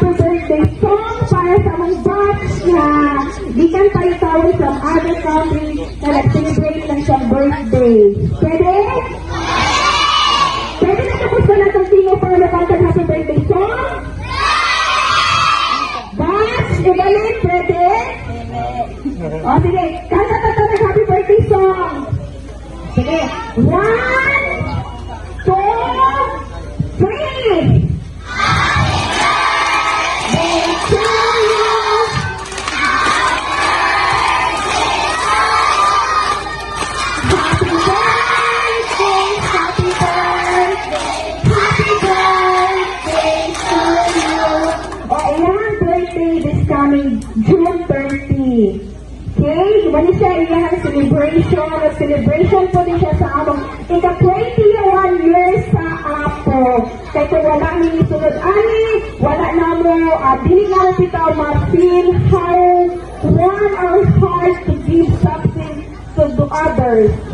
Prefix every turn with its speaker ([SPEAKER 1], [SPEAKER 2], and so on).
[SPEAKER 1] happy birthday song para sa mga batch na di kan palitawin from other country na nag-celebrate ng siyang birthday. Pwede? Pwede na tapos ba natin sino para makanta ng happy birthday song? Batch, Evelyn, pwede? O sige, kanta tayo ng happy birthday song. Sige, 1, 2, 3. June 30. Okay? Wala siya iyang celebration po din siya sa among ika-21 years sa Apo. Kaya kung wala nang isunod ani, wala na mo, dili na mo bitaw ma-feel how one our heart to give something to the others.